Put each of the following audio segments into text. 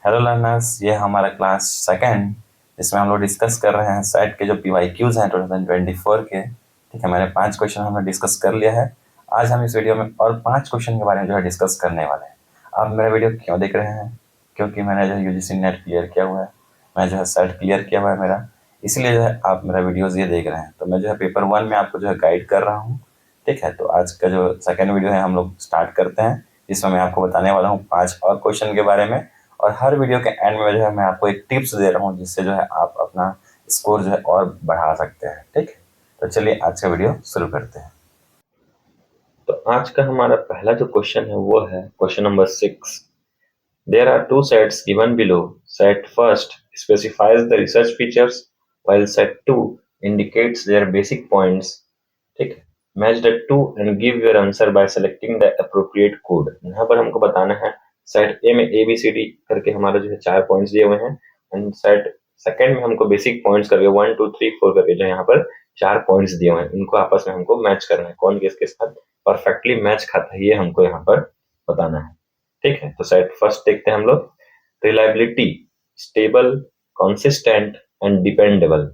Hello learners, ये हमारा class second जिसमें हम लोग डिस्कस कर रहे हैं सेट के जो PYQs हैं 2024 के। ठीक है, मैंने 5 क्वेश्चन हमने डिस्कस कर लिया है। आज हम इस वीडियो में और 5 क्वेश्चन के बारे में जो है डिस्कस करने वाले हैं। आप मेरा वीडियो क्यों देख रहे हैं? क्योंकि मैंने जो है UGC नेट क्लियर किया हुआ है, मैं जो है सेट क्लियर किया हुआ है मेरा, इसलिए जो है आप मेरा वीडियोज़ ये देख रहे हैं। तो मैं जो है पेपर 1 में आपको जो है गाइड कर रहा हूँ। ठीक है, तो आज का जो सेकेंड वीडियो है हम लोग स्टार्ट करते हैं, जिसमें मैं आपको बताने वाला हूँ 5 और क्वेश्चन के बारे में। और हर वीडियो के एंड में जो है मैं आपको एक टिप्स दे रहा हूँ, जिससे जो है आप अपना स्कोर जो है और बढ़ा सकते हैं। ठीक है, तो चलिए आज का वीडियो शुरू करते हैं। तो आज का हमारा पहला जो क्वेश्चन है वो है question number 6। There are two sets given below. Set first specifies the research features while set 2 indicates their basic points। ठीक है, match the two and give your answer by selecting the appropriate code. यहाँ पर हमको बताना है set ए में ABCD करके हमारा जो है 4 पॉइंट्स दिए हुए हैं, एंड सेट सेकंड में हमको बेसिक पॉइंट्स करके 1 2 3 4 करके जो यहाँ पर 4 पॉइंट्स दिए हुए हैं, इनको आपस में हमको मैच करना है, कौन किसके साथ परफेक्टली मैच खाता है ये हमको यहाँ पर बताना है। ठीक है, तो सेट फर्स्ट देखते हैं हम लोग। Reliability, stable, consistent and dependable.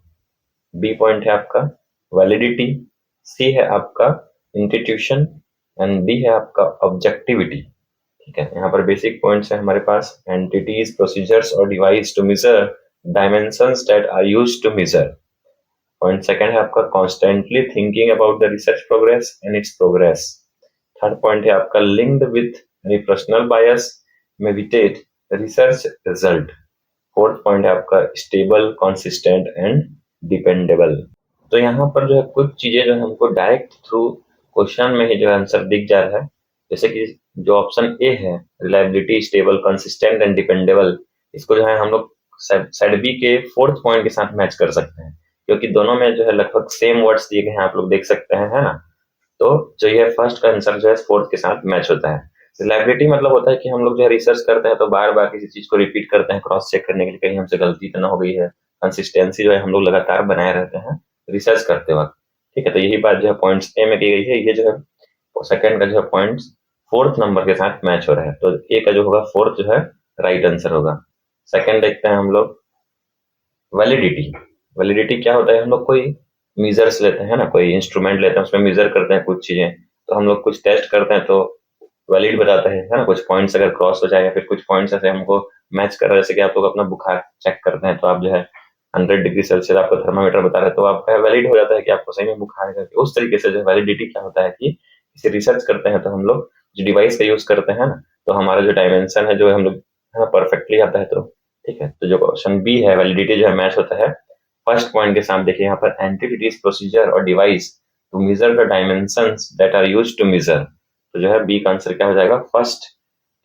B point है आपका वैलिडिटी। सी है आपका इंस्टीट्यूशन एंड डी है आपका ऑब्जेक्टिविटी। ठीक है, यहाँ पर बेसिक पॉइंट्स है हमारे पास एंटिटीज, प्रोसीजर्स और device to measure dimensions that are used to measure. Point second है आपका constantly thinking about the research progress and its progress. Third point है आपका linked with any personal bias, meditate research result. Fourth point है आपका stable, consistent and dependable. तो यहाँ पर जो है कुछ चीजें जो है हमको डायरेक्ट थ्रू क्वेश्चन में ही जो है आंसर दिख जा रहा है। जैसे कि जो ऑप्शन ए है reliability, stable, consistent and dependable, इसको जो है हम लोग सेट बी के फोर्थ पॉइंट के साथ मैच कर सकते हैं, क्योंकि दोनों में जो है लगभग सेम वर्ड्स दिए गए हैं, आप लोग देख सकते हैं, है ना। तो जो ये फर्स्ट का आंसर जो है फोर्थ के साथ मैच होता है। रिलायबिलिटी मतलब होता है कि हम लोग जो है रिसर्च करते हैं तो बार बार किसी चीज को रिपीट करते हैं क्रॉस चेक करने के लिए, कहीं हमसे गलती तो ना हो गई है। कंसिस्टेंसी जो है हम लोग लगातार बनाए रहते हैं रिसर्च करते वक्त। ठीक है, तो यही बात जो है पॉइंट्स ए में की गई है, ये जो है सेकंड का जो है पॉइंट्स फोर्थ नंबर के साथ मैच हो रहा है, तो ए का जो होगा फोर्थ जो है राइट आंसर होगा। सेकंड देखते हैं हम लोग वैलिडिटी। वैलिडिटी क्या होता है, हम लोग कोई मेजर्स लेते हैं ना, कोई इंस्ट्रूमेंट लेते हैं, उसमें मेजर करते हैं कुछ चीजें, तो हम लोग कुछ टेस्ट करते हैं तो वैलिड बताता है ना। कुछ पॉइंट्स अगर क्रॉस हो जाए या फिर कुछ पॉइंट्स ऐसे हमको मैच कर रहा है, जैसे कि आप लोग अपना बुखार चेक करते हैं तो आप जो है 100 डिग्री सेल्सियस आपका थर्मामीटर बता रहा है, तो आपका वैलिड हो जाता है कि आपको सही में बुखार है करके। उस तरीके से जो वैलिडिटी क्या होता है कि किसी रिसर्च करते हैं तो हम लोग जो डिवाइस का यूज करते हैं ना, तो हमारा जो डायमेंशन है जो हम लोग परफेक्टली आता है। तो ठीक है, तो जो ऑप्शन बी है वैलिडिटी जो है मैच होता है फर्स्ट पॉइंट के साथ। देखिए यहाँ पर एंटिटीज, प्रोसीजर और device to measure the dimensions that are used to measure, तो जो है बी का आंसर क्या हो जाएगा फर्स्ट।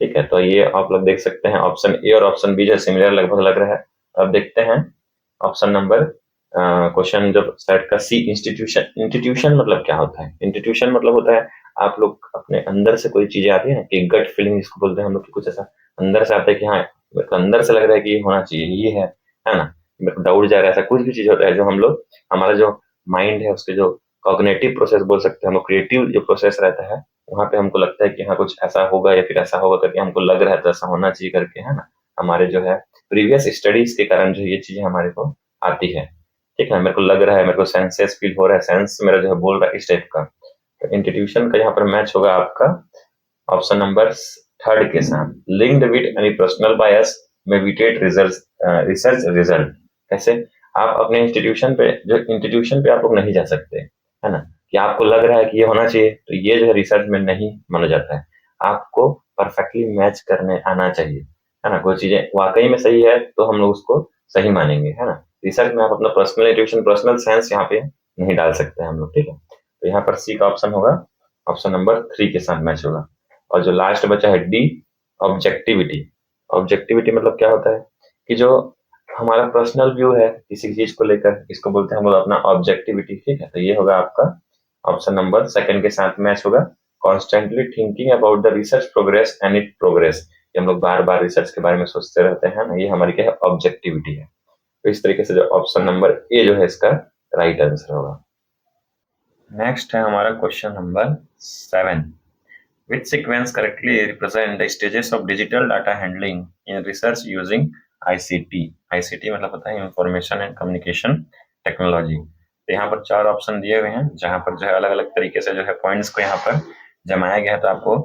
ठीक है, तो ये आप लोग देख सकते हैं ऑप्शन ए और ऑप्शन बी जो सिमिलर लगभग लग रहा है। अब देखते हैं ऑप्शन नंबर क्वेश्चन जो सेट का सी इंस्टीट्यूशन। इंस्टीट्यूशन मतलब क्या होता है? इंस्टीट्यूशन मतलब होता है आप लोग अपने अंदर से कोई चीजें आती है ना, कि गट फीलिंग जिसको बोलते हैं हम लोग, की कुछ ऐसा अंदर से आता है कि हाँ मेरे को अंदर से लग रहा है कि ये होना चाहिए, ये है ना। मेरे को डाउट जा रहा है, ऐसा कुछ भी चीज होता है जो हम लोग, हमारा जो माइंड है उसके जो कॉग्निटिव प्रोसेस बोल सकते हैं हम लोग, क्रिएटिव जो प्रोसेस रहता है, वहां पे हमको लगता है कि हाँ कुछ ऐसा होगा या फिर ऐसा होगा करके हमको लग रहा है, तो ऐसा होना चाहिए करके, है ना। हमारे जो है प्रीवियस स्टडीज के कारण जो ये चीजें हमारे को आती है। ठीक है, मेरे को लग रहा है, मेरे को सेंसेस फील हो रहा है, सेंस मेरा जो है बोल रहा है इस टाइप का। तो इंस्टीट्यूशन का यहाँ पर मैच होगा आपका ऑप्शन नंबर थर्ड के साथ, linked with any personal bias, meditate result, research result. कैसे? आप अपने इंस्टीट्यूशन पे, जो इंस्टीट्यूशन पे आप लोग नहीं जा सकते, है ना, कि आपको लग रहा है कि ये होना चाहिए, तो ये जो है रिसर्च में नहीं माना जाता है। आपको परफेक्टली मैच करने आना चाहिए, है ना। कोई चीजें वाकई में सही है तो हम लोग उसको सही मानेंगे, है ना। रिसर्च में आप अपना पर्सनल इंट्यूशन, पर्सनल सेंस यहाँ पे नहीं डाल सकते हम लोग। ठीक है, तो यहाँ पर सी का ऑप्शन होगा ऑप्शन नंबर 3 के साथ मैच होगा। और जो लास्ट बचा है डी, ऑब्जेक्टिविटी। ऑब्जेक्टिविटी मतलब क्या होता है कि जो हमारा पर्सनल व्यू है किसी चीज को लेकर, इसको बोलते हैं हम लोग अपना ऑब्जेक्टिविटी। ठीक है, तो ये होगा आपका ऑप्शन नंबर सेकंड के साथ मैच होगा। Constantly thinking about the research progress and it progress, हम लोग बार बार रिसर्च के बारे में सोचते रहते हैं ना, ये हमारी क्या है ऑब्जेक्टिविटी है। तो इस तरीके से जो ऑप्शन नंबर ए जो है इसका राइट आंसर होगा। नेक्स्ट है हमारा question number 7। Which sequence correctly represent the stages of digital data handling in research using ICT? ICT मतलब होता है इंफॉर्मेशन एंड कम्युनिकेशन टेक्नोलॉजी। तो यहाँ पर 4 ऑप्शन दिए हुए हैं, जहाँ पर जो है अलग अलग तरीके से जो है पॉइंट्स को यहाँ पर जमाया गया है। तो आपको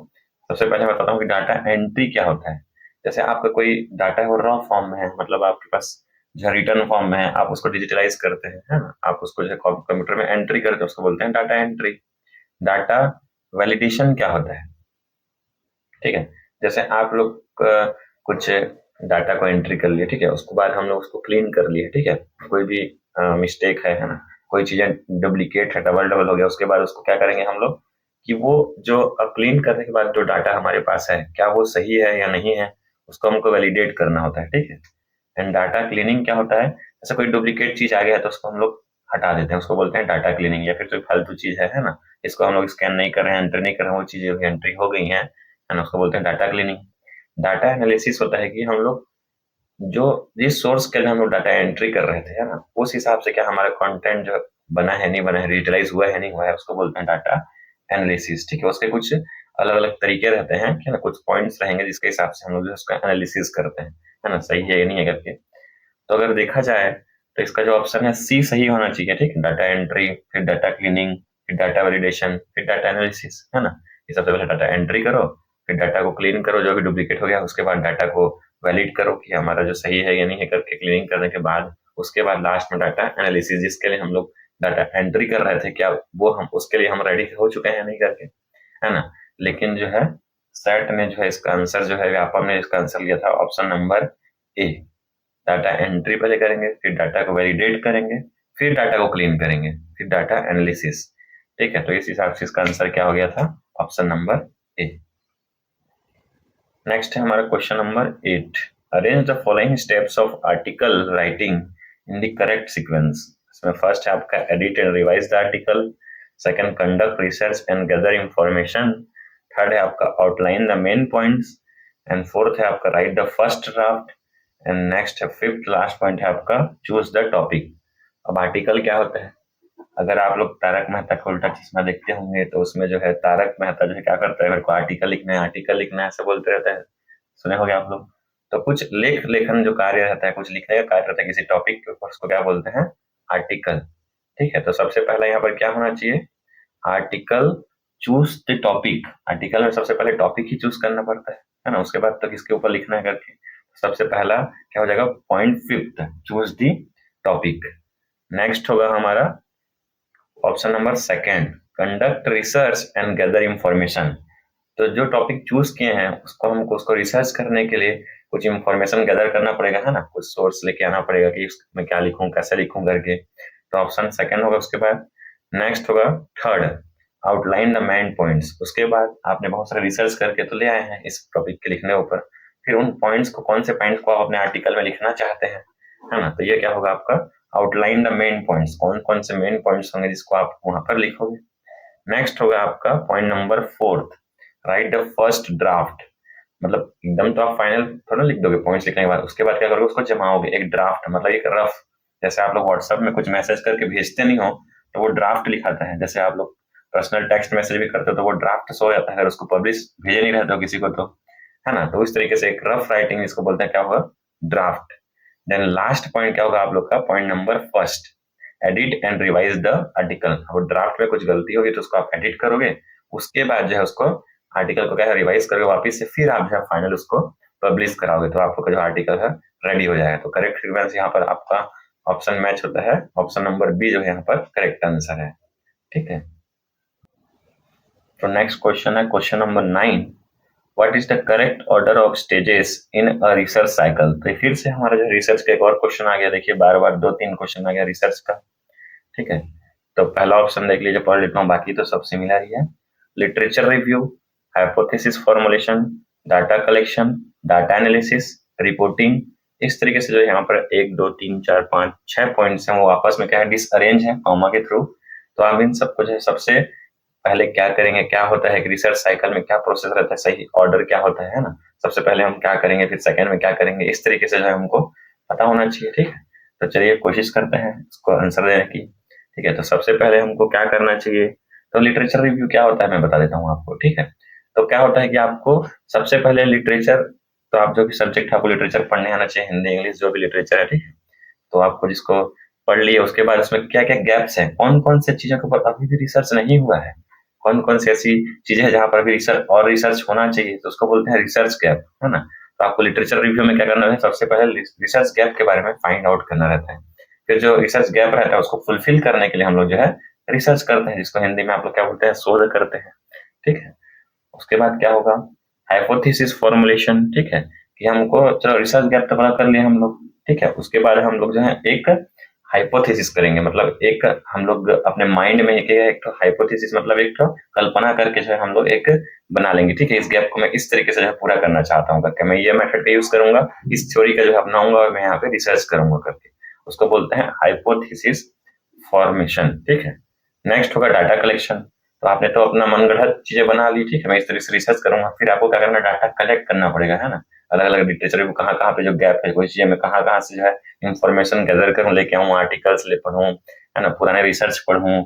सबसे पहले बताता हूँ कि डाटा एंट्री क्या होता है। जैसे आपका कोई डाटा है वो रॉ फॉर्म में है, मतलब आपके पास जो रिटर्न फॉर्म में है, आप उसको डिजिटलाइज करते हैं, है ना, आप उसको जो है कंप्यूटर में एंट्री करते हैं, उसको बोलते हैं डाटा एंट्री। डाटा वैलिडेशन क्या होता है, ठीक है, जैसे आप लोग कुछ डाटा को एंट्री कर लिए, ठीक है, उसके बाद हम लोग उसको क्लीन कर लिए, ठीक है, कोई भी मिस्टेक है ना, कोई चीजें डुप्लीकेट है, डबल डबल हो गया, उसके बाद उसको क्या करेंगे हम लोग कि वो जो क्लीन करने के बाद जो डाटा हमारे पास है क्या वो सही है या नहीं है, उसको हमको वैलिडेट करना होता है, ठीक है। एंड डाटा क्लीनिंग क्या होता है, जैसे कोई डुप्लीकेट चीज आ गया है तो उसको हम लोग हटा देते हैं, उसको बोलते हैं डाटा क्लीनिंग। या फिर कोई फालतू चीज है ना, इसको हम लोग स्कैन नहीं कर रहे हैं, एंट्री नहीं कर रहे हैं, वो चीजें एंट्री हो गई हैं, है ना, उसको बोलते हैं डाटा क्लीनिंग। डाटा एनालिसिस होता है कि हम लोग जो जिस सोर्स के लिए हम लोग डाटा एंट्री कर रहे थे, है ना, उस हिसाब से क्या हमारा कंटेंट जो बना है नहीं बना है, डिजिटलाइज हुआ है नहीं हुआ है, उसको बोलते हैं डाटा एनालिसिस, ठीक है। उसके कुछ अलग अलग तरीके रहते हैं, है ना, कुछ पॉइंट्स रहेंगे जिसके हिसाब से हम लोग जो है उसका एनालिसिस करते हैं, है ना, सही है या नहीं है करके। तो अगर देखा जाए तो इसका जो ऑप्शन है सी सही होना चाहिए, ठीक है, डाटा एंट्री, फिर डाटा क्लीनिंग, फिर डाटा वैलिडेशन, फिर डाटा एनालिसिस, है ना। ये सबसे पहले डाटा एंट्री करो, फिर डाटा को क्लीन करो जो भी डुप्लीकेट हो गया, उसके बाद डाटा को वैलिड करो कि हमारा जो सही है या नहीं है करके, क्लीनिंग करने के बाद उसके बाद लास्ट में डाटा एनालिसिस, जिसके लिए हम लोग डाटा एंट्री कर रहे थे क्या वो हम उसके लिए हम रेडी हो चुके हैं नहीं करके, है ना। लेकिन जो है सेट ने जो है इसका आंसर जो है व्यापम ने इसका आंसर लिया था option number A. Data entry पहले करेंगे, फिर डाटा को वैलिडेट करेंगे, फिर डाटा को क्लीन करेंगे, फिर डाटा एनालिसिस, ठीक है। तो इस हिसाब से इसका आंसर क्या हो गया था, ऑप्शन नंबर ए। नेक्स्ट है हमारा question number 8। Arrange the following steps of article writing in the correct sequence. इसमें फर्स्ट है आपका edit and revise the article, second conduct research and gather information, third है आपका outline the main points, and fourth है आपका right the first draft, and next है fifth last point है आपका चूज द टॉपिक। अब आर्टिकल क्या होता है, अगर आप लोग तारक मेहता का उल्टा चश्मा देखते होंगे तो उसमें जो है तारक मेहता जो है क्या करता है, मेरे को आर्टिकल लिखना है, आर्टिकल लिखना है, ऐसे बोलते रहता है, सुने होंगे आप लोग। तो कुछ लेखन जो कार्य रहता है, कुछ लिखने का कार्य रहता है किसी टॉपिक के ऊपर, उसको क्या बोलते हैं, आर्टिकल, ठीक है। तो सबसे पहला यहाँ पर क्या होना चाहिए, article choose the topic. Article में सबसे पहले टॉपिक ही चूज करना पड़ता है ना, उसके बाद तो किसके ऊपर लिखना है करके। सबसे पहला क्या हो जाएगा, point fifth, choose the topic. Next होगा हमारा option number second, conduct research and gather information. तो जो टॉपिक चूज किए हैं उसको हमको उसको रिसर्च करने के लिए कुछ इंफॉर्मेशन गैदर करना पड़ेगा, है ना, कुछ सोर्स लेके आना पड़ेगा कि मैं क्या लिखूं कैसे लिखूं करके। तो ऑप्शन सेकेंड होगा। उसके बाद नेक्स्ट होगा third, outline the main points. उसके बाद आपने बहुत सारे रिसर्च करके तो ले आए हैं इस टॉपिक के लिखने ऊपर, फिर उन पॉइंट्स को, कौन से पॉइंट्स को आप अपने आर्टिकल में लिखना चाहते हैं, है ना, तो ये क्या होगा आपका आउटलाइन द मेन पॉइंट्स, कौन कौन से मेन पॉइंट्स होंगे जिसको आप वहां पर लिखोगे। नेक्स्ट होगा आपका point number fourth, right the first draft. मतलब एकदम तो आप फाइनल थोड़ा लिख दोगे पॉइंट्स लिखने के बाद, उसके बाद क्या करोगे, उसको जमाओगे, एक ड्राफ्ट मतलब एक रफ, जैसे आप लोग व्हाट्सएप में कुछ मैसेज करके भेजते नहीं हो तो वो ड्राफ्ट लिखाता है, जैसे आप लोग पर्सनल टेक्स्ट मैसेज भी करते हो तो वो ड्राफ्ट सो जाता है, अगर उसको पब्लिश भेजे नहीं रहते हो किसी को तो, है ना। तो इस तरीके से एक रफ राइटिंग इसको बोलते हैं, क्या होगा, ड्राफ्ट। देन लास्ट पॉइंट क्या होगा आप लोग का, point number first, edit and revise the article. और ड्राफ्ट में कुछ गलती होगी तो उसको आप एडिट करोगे, उसके बाद जो है उसको आर्टिकल को क्या है रिवाइज करोगे वापस से, फिर आप जो है फाइनल उसको पब्लिश कराओगे, तो आपका जो आर्टिकल है रेडी हो जाएगा। तो करेक्ट सीक्वेंस यहाँ पर आपका ऑप्शन मैच होता है, ऑप्शन नंबर बी जो है यहाँ पर करेक्ट आंसर है, ठीक है। तो नेक्स्ट क्वेश्चन है question number 9। What is the correct order of stages in a research cycle. तो फिर से हमारा जो रिसर्च का एक और क्वेश्चन आ गया, देखिए बार बार 2-3 क्वेश्चन आ गया रिसर्च का, ठीक है। तो पहला ऑप्शन देख लीजिए, पढ़ लेता हूँ, बाकी तो सब सिमिलर ही है। Literature review, hypothesis formulation, data collection, data analysis, reporting. इस तरीके से जो यहाँ पर 1 2 3 4 5 6 पॉइंट्स हैं वो आपस में क्या है, डिसअरेंज है कॉमा के थ्रू। तो आप इन सबको जो है सबसे पहले क्या करेंगे, क्या होता है रिसर्च साइकिल में क्या प्रोसेस रहता है, सही ऑर्डर क्या होता है ना, सबसे पहले हम क्या करेंगे, फिर सेकंड में क्या करेंगे, इस तरीके से जो है हमको पता होना चाहिए, ठीक है। तो चलिए कोशिश करते हैं इसको आंसर देने की, ठीक है। तो सबसे पहले हमको क्या करना चाहिए, तो लिटरेचर रिव्यू क्या होता है मैं बता देता हूँ आपको, ठीक है। तो क्या होता है कि आपको सबसे पहले लिटरेचर, तो आप जो भी सब्जेक्ट है आपको लिटरेचर पढ़ने आना चाहिए, हिंदी इंग्लिश जो भी लिटरेचर है, ठीक है। तो आपको जिसको पढ़ लिए उसके बाद उसमें क्या क्या गैप्स हैं, कौन कौन से चीजों के ऊपर अभी भी रिसर्च नहीं हुआ है, कौन कौन सी ऐसी चीजें हैं जहाँ पर अभी रिसर्च होना चाहिए, तो उसको बोलते हैं रिसर्च गैप, है ना। तो आपको लिटरेचर रिव्यू में क्या करना है, सबसे पहले रिसर्च गैप के बारे में फाइंड आउट करना रहता है। फिर जो रिसर्च गैप रहता है उसको फुलफिल करने के लिए हम लोग जो है रिसर्च करते हैं, जिसको हिंदी में आप लोग क्या बोलते हैं, शोध करते हैं, ठीक है। उसके बाद क्या होगा, हाइपोथेसिस फॉर्मुलेशन, ठीक है। कि हमको चलो रिसर्च गैप तो पता कर लिया हम लोग, ठीक है। उसके बाद हम लोग जो है एक हाइपोथेसिस करेंगे, मतलब एक हम लोग अपने माइंड में एक तो हाइपोथेसिस मतलब एक तो कल्पना करके जो है हम लोग एक बना लेंगे, ठीक है। इस गैप को मैं इस तरीके से जो है पूरा करना चाहता हूँ करके, मैं ये मेथड का यूज करूंगा, इस थ्योरी का जो है अपनाऊंगा और मैं यहाँ पे रिसर्च करूंगा करके, उसको बोलते हैं हाइपोथेसिस फॉर्मेशन, ठीक है। नेक्स्ट होगा डाटा कलेक्शन। तो आपने तो अपना मनगढ़ंत चीजें बना ली, ठीक है, मैं इस तरह से रिसर्च करूंगा, फिर आपको क्या करना, डाटा कलेक्ट करना पड़ेगा, है ना। अलग अलग लिटरेचर में कहाँ कहाँ पे जो गैप है, कोई चीजें मैं कहाँ कहाँ से जो है इंफॉर्मेशन गैदर करूँ, लेके आऊँ, आर्टिकल्स ले पढ़ूँ, है ना, पुराने रिसर्च पढ़ूँ,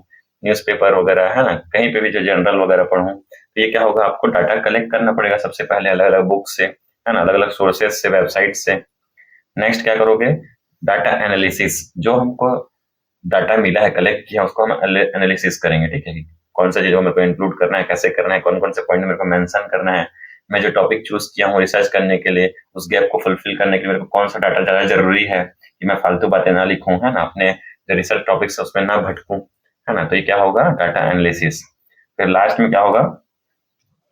न्यूज़पेपर वगैरह, है ना, कहीं पे भी जो जर्नल वगैरह पढ़ूँ। तो ये क्या होगा, आपको डाटा कलेक्ट करना पड़ेगा सबसे पहले अलग अलग बुक से, है ना, अलग अलग सोर्सेज से, वेबसाइट से। नेक्स्ट क्या करोगे, डाटा एनालिसिस, जो हमको डाटा मिला है, कलेक्ट किया, उसको हम एनालिसिस करेंगे, ठीक है। कौन सा चीजों मेरे को इंक्लूड करना है, कैसे करना है, कौन कौन से पॉइंट मेरे को मेंशन करना है, मैं जो टॉपिक चूज किया हूँ रिसर्च करने के लिए, उस गैप को फुलफिल करने के लिए मेरे को कौन सा डाटा ज्यादा जरूरी है, कि मैं फालतू बातें ना लिखूं, है ना, अपने जो रिसर्च टॉपिक्स है उसमें ना भटकूं, है ना। तो ये क्या होगा, डाटा एनालिसिस। फिर लास्ट में क्या होगा,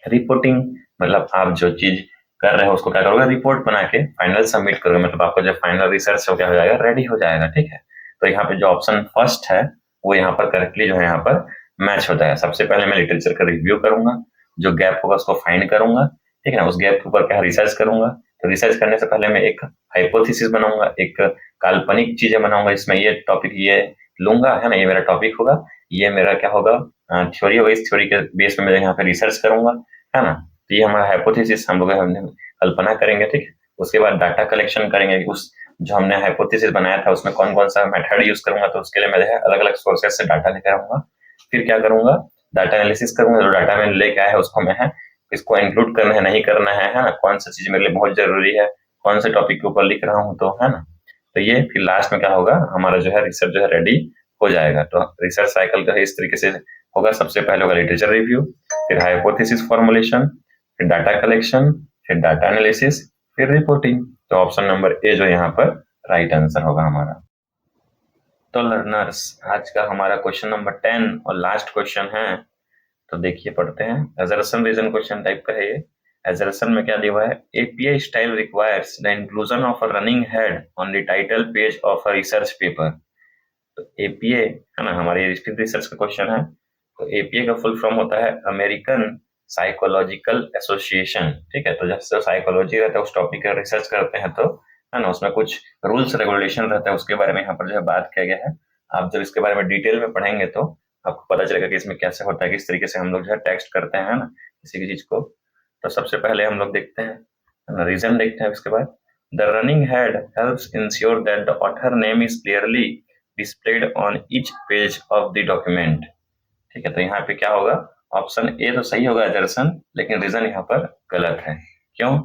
रिपोर्टिंग, मतलब आप जो चीज कर रहे हो उसको क्या करोगे, रिपोर्ट बना के फाइनल सबमिट करोगे, मतलब आपका जो फाइनल रिसर्च हो क्या हो जाएगा, रेडी हो जाएगा, ठीक है। तो यहाँ पे जो ऑप्शन फर्स्ट है वो यहाँ पर करेक्टली जो है यहाँ पर मैच होता है। सबसे पहले मैं लिटरेचर का रिव्यू करूंगा, जो गैप होगा उसको फाइंड करूंगा, ठीक है ना, उस गैप के ऊपर क्या रिसर्च करूंगा। तो रिसर्च करने से पहले मैं एक हाइपोथेसिस बनाऊंगा, एक काल्पनिक चीजें बनाऊंगा, इसमें ये टॉपिक ये लूंगा, है ना, ये मेरा टॉपिक होगा, ये मेरा क्या होगा, थ्योरी होगा, इस थ्योरी के बेस में मैं यहाँ पे रिसर्च करूंगा, है ना। तो ये हमारा हाइपोथेसिस हम लोग हमने कल्पना करेंगे, ठीक है। उसके बाद डाटा कलेक्शन करेंगे, उस जो हमने हाइपोथेसिस बनाया था उसमें कौन कौन सा मेथड यूज करूंगा, तो उसके लिए मैं जो है अलग अलग सोर्सेज से डाटा लेकर आऊंगा। फिर क्या करूंगा, डाटा एनालिसिस करूंगा, जो डाटा मैंने लेके आया है उसको मैं है इसको इंक्लूड करना है नहीं करना है ना, कौन सा चीज मेरे लिए बहुत जरूरी है, कौन से टॉपिक के ऊपर लिख रहा हूँ, तो है ना। तो ये फिर लास्ट में क्या होगा, हमारा जो है रिसर्च जो है रेडी हो जाएगा। तो रिसर्च साइकिल जो है इस तरीके से होगा, सबसे पहले होगा लिटरेचर रिव्यू, फिर हाइपोथेसिस फॉर्मुलेशन, फिर डाटा कलेक्शन, फिर डाटा एनालिसिस, फिर रिपोर्टिंग। तो ऑप्शन नंबर ए जो यहाँ पर राइट आंसर होगा हमारा। तो लर्नर्स, आज का हमारा क्वेश्चन नंबर 10 और लास्ट क्वेश्चन है, तो देखिए पढ़ते हैं। एजर्शन रीजन क्वेश्चन टाइप का है ये। एजर्शन में क्या दिया हुआ है, API style requires the inclusion of a running head on the title page of a research paper. तो एपीए है ना, हमारे रिसर्च का क्वेश्चन है। तो एपीए का फुल फॉर्म होता है अमेरिकन साइकोलॉजिकल एसोसिएशन, ठीक है। तो जैसे साइकोलॉजी रहता है उस टॉपिक का रिसर्च करते हैं, तो है ना, उसमें कुछ रूल्स रेगुलेशन रहता है, उसके बारे में यहाँ पर जो है बात किया गया है। आप जब इसके बारे में डिटेल में पढ़ेंगे तो आपको पता चलेगा कि इसमें कैसे होता है, किस तरीके से हम लोग जो है टेक्स्ट करते हैं, है ना, किसी की चीज को। तो सबसे पहले हम लोग देखते हैं, है ना, रीजन देखते हैं। इसके बाद the running head helps ensure that the author name is clearly displayed on each page of the document, ठीक है। तो यहाँ पे क्या होगा, ऑप्शन ए तो सही होगा एजर्सन, लेकिन रीजन यहाँ पर गलत है। क्यों,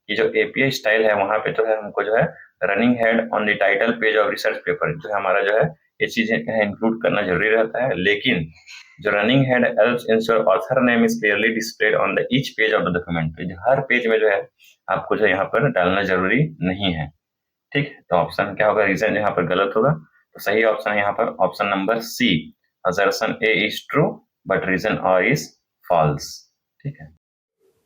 कि जो एपीआई स्टाइल है वहां पे जो है हमको जो है running head on the title page of research paper जो है हमारा जो है ये चीजें इंक्लूड करना जरूरी रहता है, लेकिन जो running head helps ensure author name is clearly displayed on the each page of the document, तो हर पेज में जो है आपको जो यहाँ पर डालना जरूरी नहीं है, ठीक है। तो ऑप्शन क्या होगा, रीजन यहाँ पर गलत होगा। तो सही ऑप्शन यहाँ पर option number C, assertion A is true but reason R is false, ठीक है।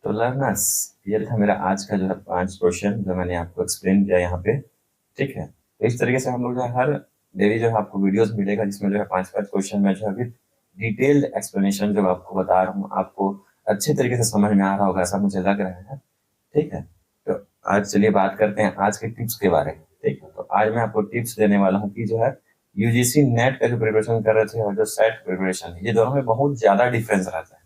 तो लर्नर्स, ये था मेरा आज का जो है 5 क्वेश्चन जो मैंने आपको एक्सप्लेन किया यहाँ पे, ठीक है। तो इस तरीके से हम लोग जो है हर डेली जो है आपको वीडियोस मिलेगा जिसमें जो है 5-5 क्वेश्चन में जो है विद डिटेल्ड एक्सप्लेनेशन जो आपको बता रहा हूँ, आपको अच्छे तरीके से समझ में आ रहा होगा ऐसा मुझे लग रहा है, ठीक है। तो आज चलिए बात करते हैं आज के टिप्स के बारे में, ठीक है। तो आज मैं आपको टिप्स देने वाला हूँ कि जो है यूजीसी नेट का जो प्रिपरेशन कर रहे थे और जो सेट प्रिपरेशन है, ये दोनों में बहुत ज्यादा डिफरेंस रहता है,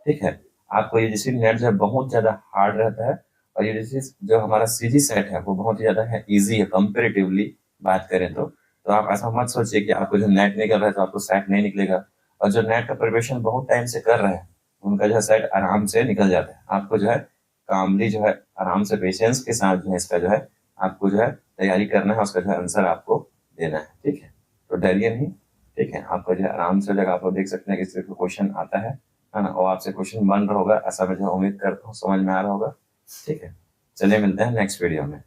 ठीक है। आपको यूजीसी नेट जो है बहुत ज्यादा हार्ड रहता है और यूजीसी जो हमारा सीजी सेट है वो बहुत ज्यादा है इजी है कंपेरेटिवली बात करें तो आप ऐसा मत सोचिए कि आपको जो नेट निकल रहा है तो आपको सेट नहीं निकलेगा। और जो नेट का प्रिपरेशन बहुत टाइम से कर रहे हैं उनका जो है सेट आराम से निकल जाता है। आपको जो है कामली जो है आराम से पेशेंस के साथ जो है इसका जो है आपको जो है तैयारी करना है, उसका जो है आंसर आपको देना है, ठीक है। तो डरिए नहीं, ठीक है। आपको जो है आराम से जगह आप लोग देख सकते हैं कि सिर्फ क्वेश्चन आता है ना, और आपसे क्वेश्चन बन रहा होगा, ऐसा मैं जो उम्मीद करता हूँ समझ में आ रहा होगा, ठीक है। चलिए मिलते हैं नेक्स्ट वीडियो में।